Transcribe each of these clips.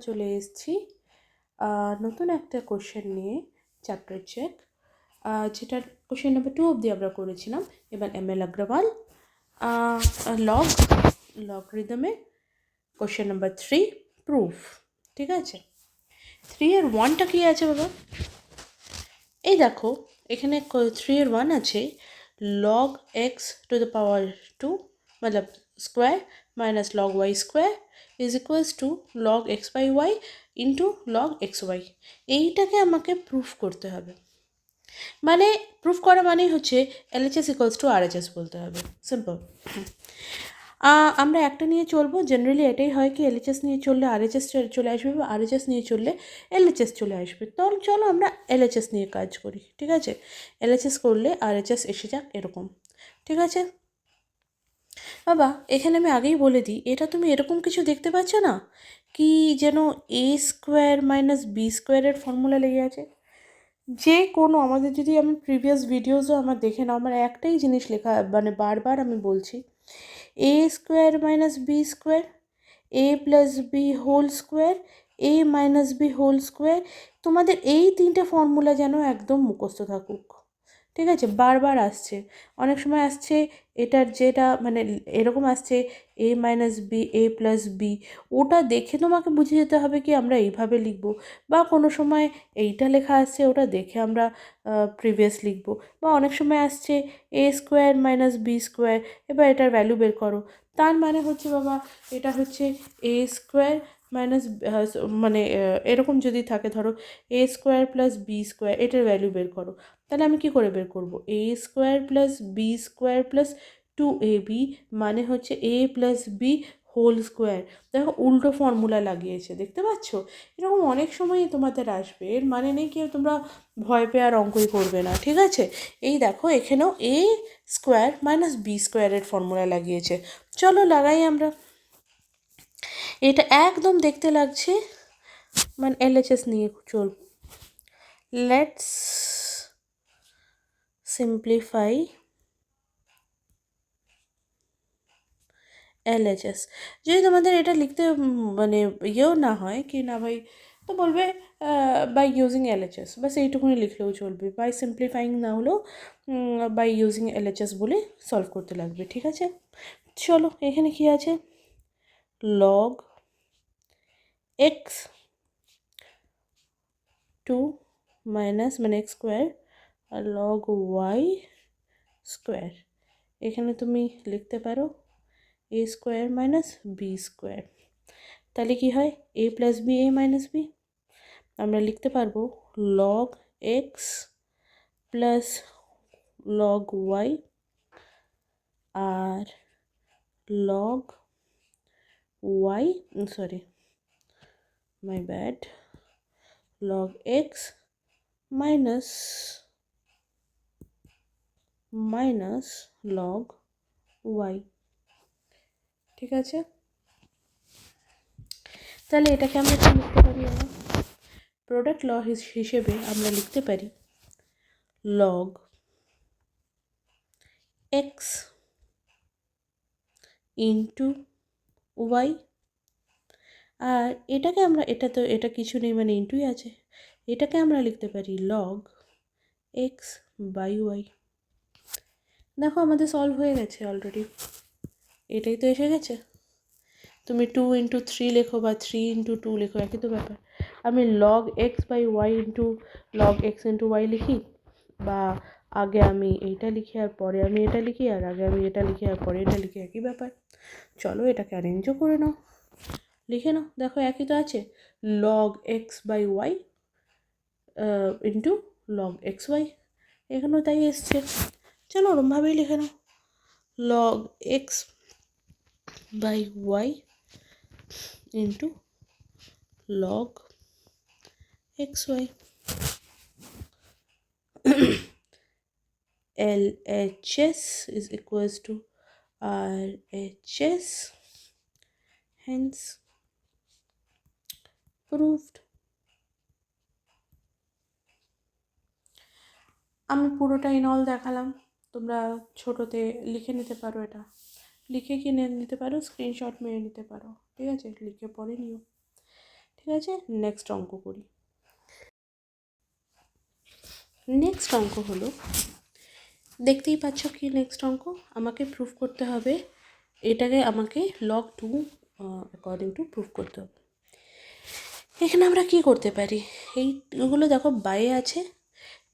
চলে এসেছি নতুন একটা কোশ্চেন নিয়ে, চ্যাপ্টার চেক, যেটার কোশ্চেন নাম্বার 2 অবধি আমরা করেছিলাম। এবার ML Agarwal লগরিদমে question number 3 proof. ঠিক আছে, 3 এর 1টা কি আছে বাবা? এই দেখো, এখানে 3 এর 1 আছে log x to the power 2 मतलब square minus log y square is equals to log x by y into log xy। এইটাকে আমাকে প্রুফ করতে হবে। মানে প্রুফ করা মানেই হচ্ছে LHS ইকুয়ালস টু RHS বলতে হবে, সিম্পল। আমরা একটা নিয়ে চলবো, জেনারেলি এটাই হয় কি LHS নিয়ে চললে RHS চলে আসবে বা RHS নিয়ে চললে LHS চলে আসবে। তো চলো আমরা LHS নিয়ে কাজ করি। ঠিক আছে, LHS করলে RHS এসে যাক এরকম। ঠিক আছে বাবা, এখানে আমি আগেই বলে দিই, এটা তুমি এরকম কিছু দেখতে পাচ্ছ না কি যেন a স্কোয়ার মাইনাস বি স্কোয়ারের ফর্মুলা লেগে আছে। যে কোনো আমাদের যদি আমি প্রিভিয়াস ভিডিওসও আমার দেখে নাও, আমার একটাই জিনিস লেখা, মানে বারবার আমি বলছি a square minus b square, a plus b whole square, a minus b whole square. তোমাদের এই তিনটে ফর্মুলা যেন একদম মুখস্থ থাকুক। ঠিক আছে, বারবার আসছে, অনেক সময় আসছে এটার যেটা মানে এরকম আসছে a minus b a plus b, ওটা দেখে তোমাকে বুঝে যেতে হবে কি আমরা এইভাবে লিখবো, বা কোনো সময় এইটা লেখা আসছে ওটা দেখে আমরা প্রিভিয়াস লিখবো, বা অনেক সময় আসছে a square minus b square, এবার এটার ভ্যালু বের করো। তার মানে হচ্ছে বাবা এটা হচ্ছে a স্কোয়ার মাইনাস মানে এরকম যদি থাকে, ধরো a square plus b square, এটার ভ্যালু বের করো। তাহলে আমি কি করে বের করব? a square plus b square plus 2ab মানে হচ্ছে a plus b whole square. দেখো উল্টো ফর্মুলা লাগিয়েছে, দেখতে পাচ্ছ? এরকম অনেক সময়ই তোমাদের আসবে, এর মানে নেই কেউ তোমরা ভয় পেয়ে আর অঙ্কই করবে না। ঠিক আছে, এই দেখো এখানেও a স্কোয়ার মাইনাস বি স্কোয়ারের ফর্মুলা লাগিয়েছে। চলো লাগাই আমরা। এটা একদম দেখতে লাগছে মানে LHS নিয়ে চল। Let's simplify LHS। যদি তোমাদের এটা লিখতে মানে ইয়েও না হয় কি না ভাই, তো বলবে বাই ইউজিং LHS, বাস এইটুকুনি লিখলেও চলবে। বাই সিম্পলিফাইং না হলেও বাই ইউজিং LHS বলে সলভ করতে লাগবে। ঠিক আছে, চলো এখানে কি আছে, log x 2 মাইনাস মানে x স্কোয়ার আর log y স্কোয়ার। এখানে তুমি লিখতে পারো a square minus b square. তাহলে কি হয়, a plus b a minus b. আমরা লিখতে পারবো log x plus log y আর log y, sorry my bad, log x minus log y। ঠিক আছে, তাহলে এটাকে আমরা কি লিখতে পারি? আমরা প্রোডাক্ট ল হিসেবে আমরা লিখতে পারি log x ইন্টু y, আর এটাকে আমরা, এটা তো এটা কিছু নেই মানে ইন্টুই আছে, এটাকে আমরা লিখতে পারি log x বাই y। দেখো আমাদের সলভ হয়ে গেছে অলরেডি, এটাই তো এসে গেছে। তুমি 2 ইন্টু 3 লেখো বা 3 ইন্টু 2 লেখো, একই তো ব্যাপার। আমি log x by y into log x into y লিখি, বা আগে আমি এইটা লিখি আর পরে আমি এটা লিখি, আর আগে আমি এটা লিখি আর পরে এটা লিখি, একই ব্যাপার। চলো এটাকে অ্যারেঞ্জও করে নাও, লিখে নাও, দেখো একই তো আছে, log x by y into log xy, এখানেও তাই এসছে। চলো ওরমভাবেই লিখে নাও, log x by y into log xy। LHS is equals to RHS, hence proved। আমি পুরোটা ইনঅল দেখালাম, তোমরা ছোটোতে লিখে নিতে পারো, এটা লিখে কিনে নিতে পারো, স্ক্রিনশট মেরে নিতে পারো। ঠিক আছে, লিখে পরে নিও। ঠিক আছে, নেক্সট অঙ্ক করি। নেক্সট অঙ্ক হলো, দেখতেই পাচ্ছ কি নেক্সট অঙ্ক, আমাকে প্রুফ করতে হবে, এটাকে আমাকে log 2 অ্যাকর্ডিং টু প্রুফ করতে হবে। এখানে আমরা কি করতে পারি, এইগুলো দেখো বাইয়ে আছে,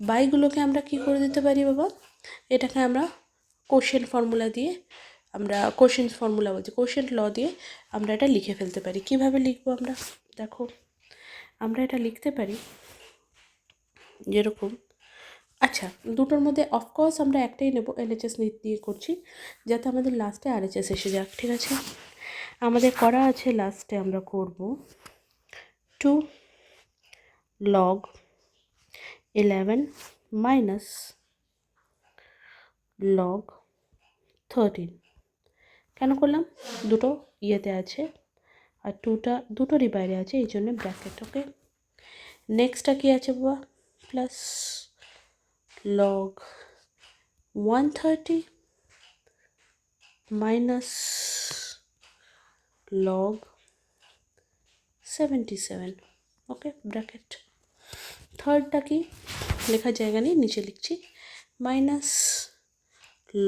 বাইগুলোকে আমরা কি করে দিতে পারি বাবা, এটাকে আমরা কোশেন্ট ফর্মুলা দিয়ে, আমরা কোশেন্ট ফর্মুলা বলছি, কোশেন্ট ল দিয়ে আমরা এটা লিখে ফেলতে পারি। কিভাবে লিখবো আমরা, দেখো আমরা এটা লিখতে পারি যেরকম, আচ্ছা দুটোর মধ্যে অফকোর্স আমরা একটাই নেব, এলএচএস দিয়ে করছি যাতে আমাদের লাস্টে আরএচএস এসে যাক, ঠিক আছে। আমাদের করা আছে লাস্টে আমরা করব 2 log 11 minus log 13, কেন করলাম, দুটো ইয়েতে আছে আর দুটোরই বাইরে আছে, এই জন্য ব্র্যাকেট। ওকে, নেক্সটটা কি আছে বাবা, plus log 130 minus log 77, okay bracket. থার্ডটা কি, লেখার জায়গা নেই, নিচে লিখছি, minus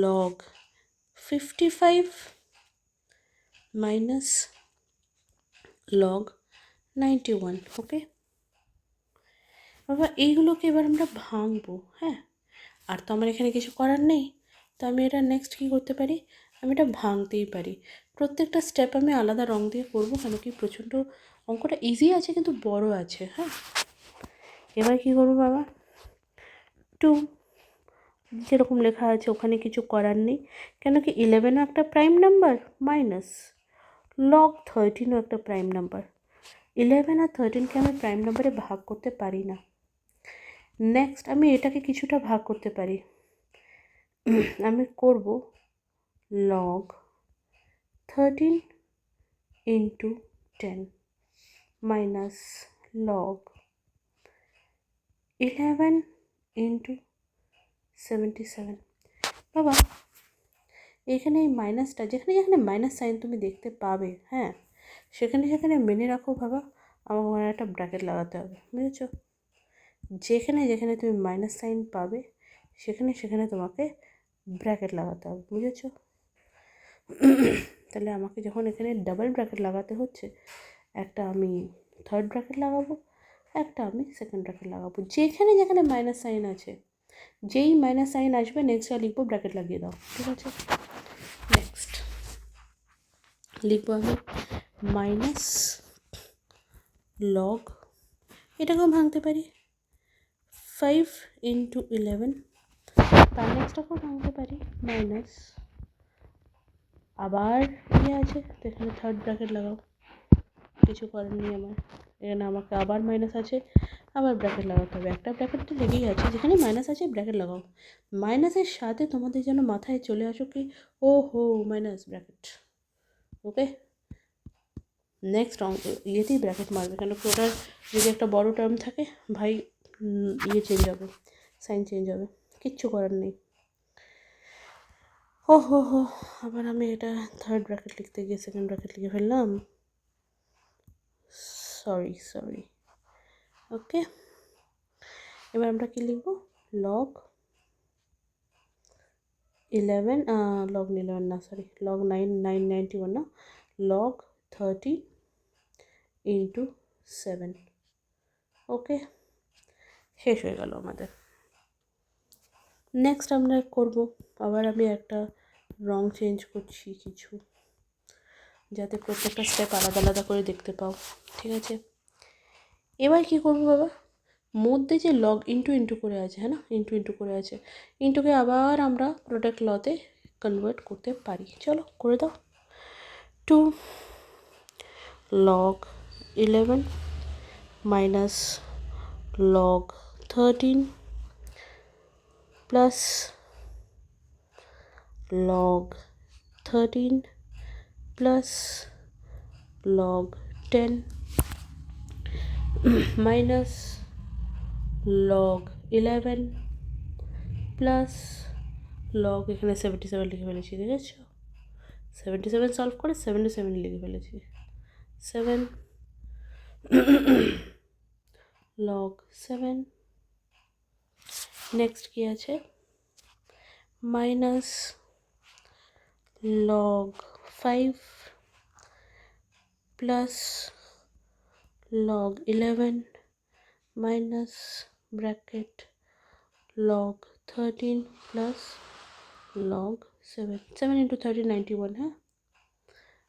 log 55 minus log 91, okay বাবা। এইগুলোকে এবার আমরা ভাঙবো, হ্যাঁ, আর তো আমার এখানে কিছু করার নেই, তো আমি এটা নেক্সট কী করতে পারি, আমি এটা ভাঙতেই পারি। প্রত্যেকটা স্টেপ আমি আলাদা রং দিয়ে করবো, কেন কি প্রচণ্ড অঙ্কটা ইজি আছে কিন্তু বড় আছে, হ্যাঁ। এবার কী করবো বাবা, 2 যেরকম লেখা আছে ওখানে কিছু করার নেই, কেন কি 11ও একটা প্রাইম নাম্বার, মাইনাস log 13ও একটা প্রাইম নাম্বার। 11 আর 13কে আমি প্রাইম নাম্বারে ভাগ করতে পারি না। নেক্সট আমি এটাকে কিছুটা ভাগ করতে পারি, আমি করব log 13 into 10 minus log 11 into 77। বাবা এখানে এই মাইনাসটা, যেখানে যেখানে মাইনাস সাইন তুমি দেখতে পাবে, হ্যাঁ, সেখানে সেখানে মেনে রাখো বাবা, আমার একটা ব্র্যাকেট লাগাতে হবে, বুঝেছো। যেখানে যেখানে তুমি মাইনাস সাইন পাবে সেখানে সেখানে তোমাকে ব্র্যাকেট লাগাতে হবে, বুঝেছো। তাহলে আমাকে যখন এখানে ডাবল ব্র্যাকেট লাগাতে হচ্ছে, একটা আমি থার্ড ব্র্যাকেট লাগাবো, একটা আমি সেকেন্ড ব্র্যাকেট লাগাবো, যেখানে যেখানে মাইনাস সাইন আছে, যেই মাইনাস সাইন আসবে নেক্সট আর লিখবো ব্র্যাকেট লাগিয়ে দাও, ঠিক আছে। নেক্সট লিখবো আমি মাইনাস লগ, এটাকেও ভাঙতে পারি 5 into 11, তার নেক্সটটাকেও ভাঙতে পারি মাইনাস, আবার ইয়ে আছে তো এখানে থার্ড ব্র্যাকেট লাগাও, কিছু করার নেই আমার, এখানে আমাকে আবার মাইনাস আছে, আবার ব্র্যাকেট লাগাতে হবে, একটা ব্র্যাকেট তো লেগেই আছে, যেখানে মাইনাস আছে ব্র্যাকেট লাগাও। মাইনাসের সাথে তোমাদের যেন মাথায় চলে আসো কি, ও হো মাইনাস ব্র্যাকেট, ওকে। নেক্সট ইয়েতেই ব্র্যাকেট মারবে, কেন কি ওটার যদি একটা বড় টার্ম থাকে ভাই, ইয়ে চেঞ্জ হবে, সাইন চেঞ্জ হবে, কিচ্ছু করার নেই। ও হো হো, আবার আমি এটা থার্ড ব্র্যাকেট লিখতে গিয়ে সেকেন্ড ব্র্যাকেট লিখে ফেললাম, সরি। ওকে, এবার আমরা কি লিখব, log 11 log 11 না সরি log 991 না, log 30 into 7, ওকে, শেষ হয়ে গেল আমাদের। নেক্সট আমরা করব, আবার আমি একটা রং চেঞ্জ করছি কিছু, যাতে প্রত্যেকটা স্টেপ আলাদা আলাদা করে দেখতে পাও, ঠিক আছে। এবার কি করব বাবা, মধ্যে যে লগ ইন্টু করে আছে, হ্যাঁ না, ইন্টু করে আছে, ইন্টুকে আবার আমরা প্রোডাক্ট লতে কনভার্ট করতে পারি, চলো করে দাও। 2 log 11 minus log 13 plus log 13 plus log 10 minus log 11 plus log, এখানে 77 লিখে ফেলেছি, ঠিক আছে, 77 সলভ করে 77 লিখে ফেলেছি, 7 log 7 নেক্সট কি আছে minus log 5 plus log 11 minus bracket log 13 plus log 7 7 into 13 91 হ্যাঁ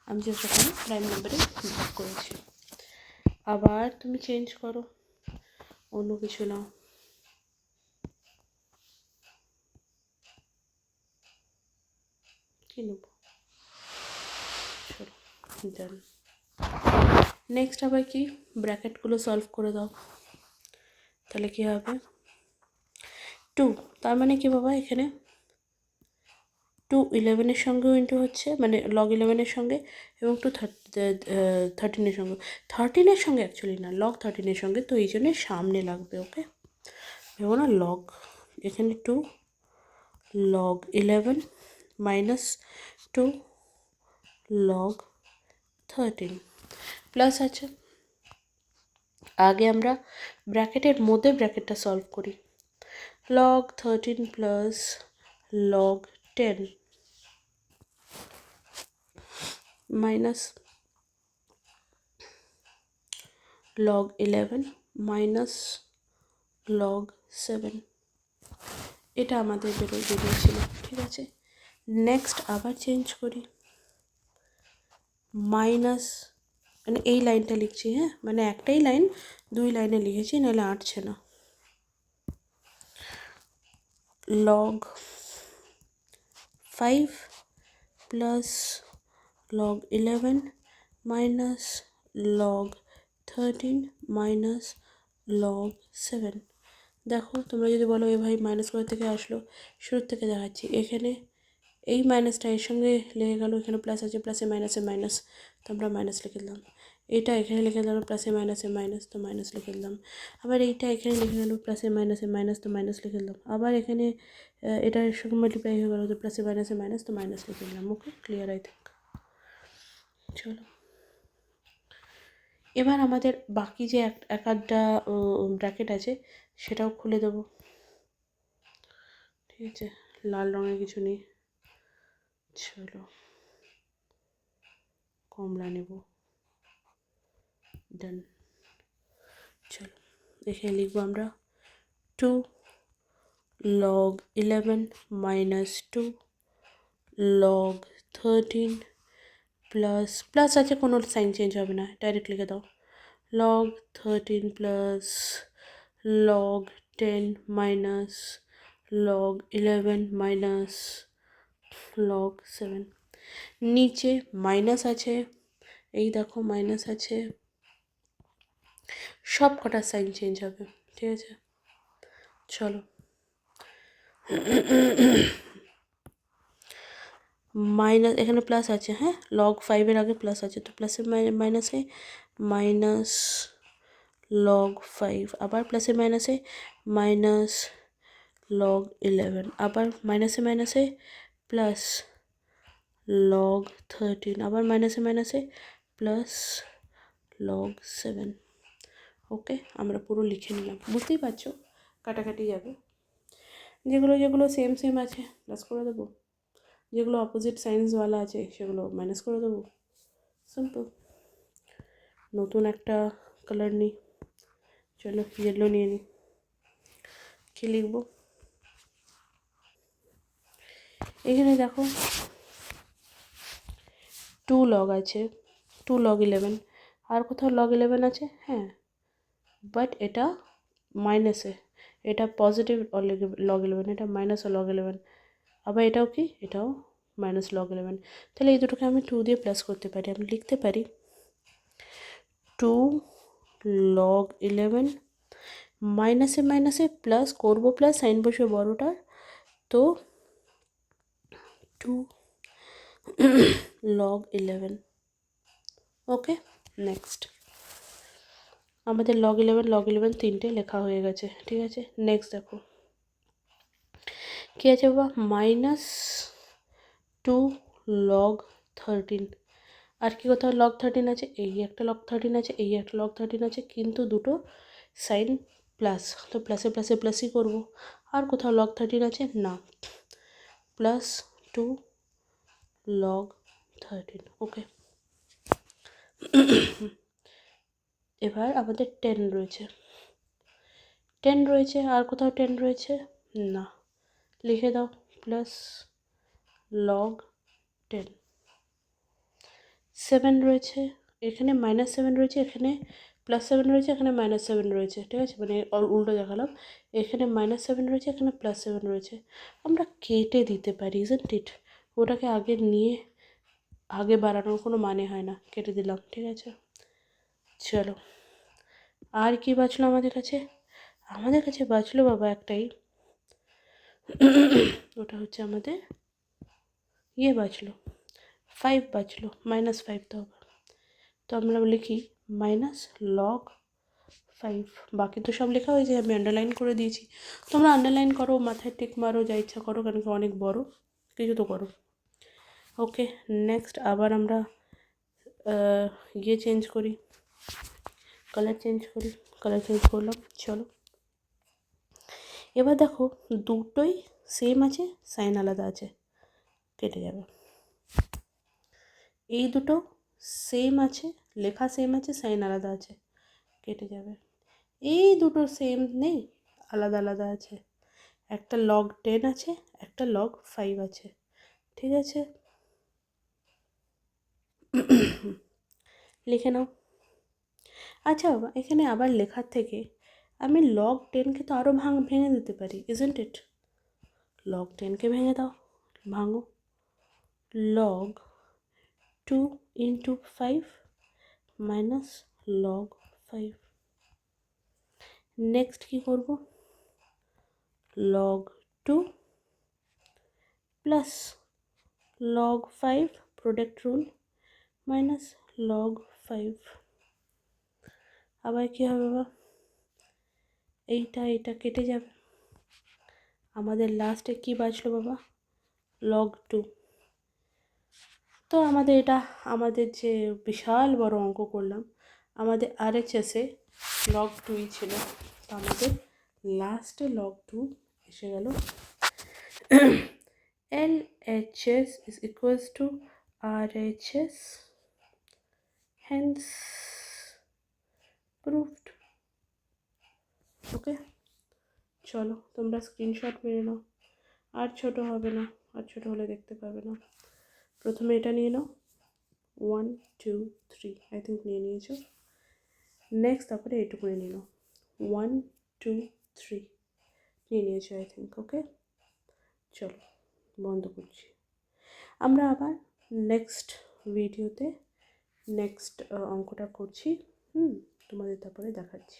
আমি জাস্ট এখানে প্রাইম নাম্বারে ভাগ করেছি আবার তুমি চেঞ্জ করো অন্য কিছু নাও কি নেব চলো ডান নেক্সট আবার কি ব্র্যাকেটগুলো সলভ করে দাও তাহলে কি হবে 2 তার মানে কি বাবা এখানে 2 11 সঙ্গেও ইন্টু হচ্ছে মানে log 11 সঙ্গে এবং 2 13 সঙ্গে 13 সঙ্গে অ্যাকচুয়ালি না log 13 সঙ্গে তো এই জন্য সামনে লাগবে ওকে ভেবো না log এখানে 2 log 11 minus 2 log 13 প্লাস আছে আগে আমরা ব্র্যাকেটের মধ্যে ব্র্যাকেটটা সলভ করি log 13 plus log 10 minus log 11 minus log 7 এটা আমাদের বেরিয়েছিল ঠিক আছে নেক্সট আবার চেঞ্জ করি মাইনাস মানে এই লাইনটা লিখছি হ্যাঁ মানে একটাই লাইন দুই লাইনে লিখেছি নাহলে আটছে না log 5 plus log 11 minus log 13 minus log 7 দেখো তোমরা যদি বলো এ ভাই মাইনাস করে থেকে আসলো শুরু থেকে দেখাচ্ছি এখানে এই মাইনাসটা এর সঙ্গে লেগে গেল এখানে প্লাস আছে প্লাসে মাইনাসে মাইনাস তো আমরা মাইনাস লিখে দিলাম এইটা এখানে লিখে দিলাম প্লাসে মাইনাসে মাইনাস তো মাইনাস লিখে দিলাম আবার এইটা এখানে লিখে গেল প্লাসে মাইনাসে মাইনাস তো মাইনাস লিখে দিলাম আবার এখানে এটার সঙ্গে মাল্টিপ্লাই হয়ে গেল তো প্লাসে মাইনাসে মাইনাস তো মাইনাস লিখে দিলাম ওকে ক্লিয়ার আই থিঙ্ক চলো এবার আমাদের বাকি যে এক আধটা ব্র্যাকেট আছে সেটাও খুলে দেবো ঠিক আছে লাল রঙের কিছু নেই চলো কমলা নেব ডান চলো এখানে লিখবো আমরা 2 log 11 minus 2 log 13 plus plus আছে কোনো সাইন চেঞ্জ হবে না ডাইরেক্ট লিখে দাও log 13 plus log 10 minus log 11 minus log 7 নিচে মাইনাস আছে এই দেখো মাইনাস আছে সব কটা সাইন চেঞ্জ হবে ঠিক আছে চলো মাইনাস এখানে প্লাস আছে হ্যাঁ log 5 আগে প্লাস আছে তো প্লাসে মাইনাসে মাইনাস log 5 আবার প্লাসে মাইনাসে মাইনাস log 11 আবার মাইনাসে মাইনাসে প্লাস log 13 আবার মাইনাসে মাইনাসে প্লাস log 7 ওকে আমরা পুরো লিখে নিলাম বুঝতেই পারছো কাটাকাটি যাবে যেগুলো সেম সেম আছে প্লাস করে দেবো যেগুলো অপোজিট সাইন্সওয়ালা আছে সেগুলো মাইনাস করে দেবো সিম্পল নতুন একটা কালার নিই চলো ইয়েলো নিয়ে নিই কী লিখবো এখানে দেখো 2 log আছে 2 log 11 আর কোথাও log 11 আছে হ্যাঁ বাট এটা মাইনাসে এটা পজিটিভ log 11 এটা মাইনাস log 11 আবার এটাও কি এটাও মাইনাস log 11 তাহলে এই দুটোকে আমি 2 দিয়ে প্লাস করতে পারি আমি লিখতে পারি 2 log 11 মাইনাসে মাইনাসে প্লাস করবো প্লাস সাইন বসে বড়টার তো 2 log 11 ওকে নেক্সট আমাদের log 11 তিনটে লেখা হয়ে গেছে ঠিক আছে নেক্সট দেখো কী আছে বাবা মাইনাস 2 log 13 আর কি কোথাও লগ 13 আছে, এই একটা লগ 13 আছে, এই একটা লগ 13 আছে, কিন্তু দুটো সাইন প্লাস, তো প্লাসে প্লাসে প্লাসই করবো। আর কোথাও লগ 13 আছে না, প্লাস 2 log 13। ওকে, এবার আমাদের 10 রয়েছে, 10 রয়েছে, আর কোথাও 10 রয়েছে না, লিখে দাও প্লাস log 10। 7 রয়েছে, এখানে -7 রয়েছে, এখানে +7 রয়েছে, এখানে -7 রয়েছে, ঠিক আছে, মানে উল্টো দেখালাম, এখানে -7 রয়েছে, এখানে +7 রয়েছে। আমরা কেটে দিতে পারি, ইজন্ট ইট? ওটাকে আগে নিয়ে আগে বাড়ানোর কোনো মানে হয় না, কেটে দিলাম, ঠিক আছে। চলো, আর কি বাঁচলো আমাদের কাছে? আমাদের কাছে বাঁচলো বাবা একটাই, ওটা হচ্ছে আমাদের বাঁচলো 5 বাঁচলো, -5 তো হবে। তো আমরা লিখি -log 5। বাকি তো সব লেখা হয়েছে, আমি আন্ডারলাইন করে দিয়েছি, তোমরা আন্ডারলাইন করো, মাথায় টিক মারো, যা ইচ্ছা করো, কেন কি অনেক বড় কিছু তো করো। ওকে, নেক্সট আবার আমরা চেঞ্জ করি, কালার চেঞ্জ করি, কালার চেঞ্জ করলাম। চলো, এবার দেখো দুটোই সেম আছে, সাইন আলাদা আছে, কেটে যাবে। এই দুটো সেম আছে, লেখা সেম আছে, সাইন আলাদা আছে, কেটে যাবে। এই দুটো সেম নেই, আলাদা আলাদা আছে, একটা log 10 আছে, একটা log 5 আছে, ঠিক আছে, লিখে নাও। আচ্ছা বাবা, এখানে আবার লেখার থেকে আমি log 10কে তো আরও ভেঙে দিতে পারি, ইজন্ট ইট? log 10কে ভেঙে দাও, ভাঙো, log 2 into 5 minus log 5। Next কি করব, log 2 plus log 5 product rule minus log 5। আবার কি হবে বাবা, এইটা কেটে যাবে, আমাদের লাস্টে কি বাঁচলো বাবা, log 2। তো আমাদের এটা, আমাদের যে বিশাল বড় অঙ্ক করলাম, আমাদের RHS-এ log 2ই ছিল, তো আমাদের লাস্টে log 2 এসে গেল। LHS is equals to RHS, hence proved। ওকে, চলো তোমরা স্ক্রিনশট মেরে নাও, আর ছোট হবে না, আর ছোট হলে দেখতে পাবে না। প্রথমে এটা নিয়ে নাও, 1 2 3, আই থিঙ্ক নিয়ে নিয়েছো। নেক্সট তারপরে এইটুকু নিয়ে নাও, 1 2 3 নিয়ে নিয়েছো আই থিঙ্ক। ওকে, চলো বন্ধ করছি। আমরা আবার নেক্সট ভিডিওতে নেক্সট অঙ্কটা করছি, তোমাদের তারপরে দেখাচ্ছি।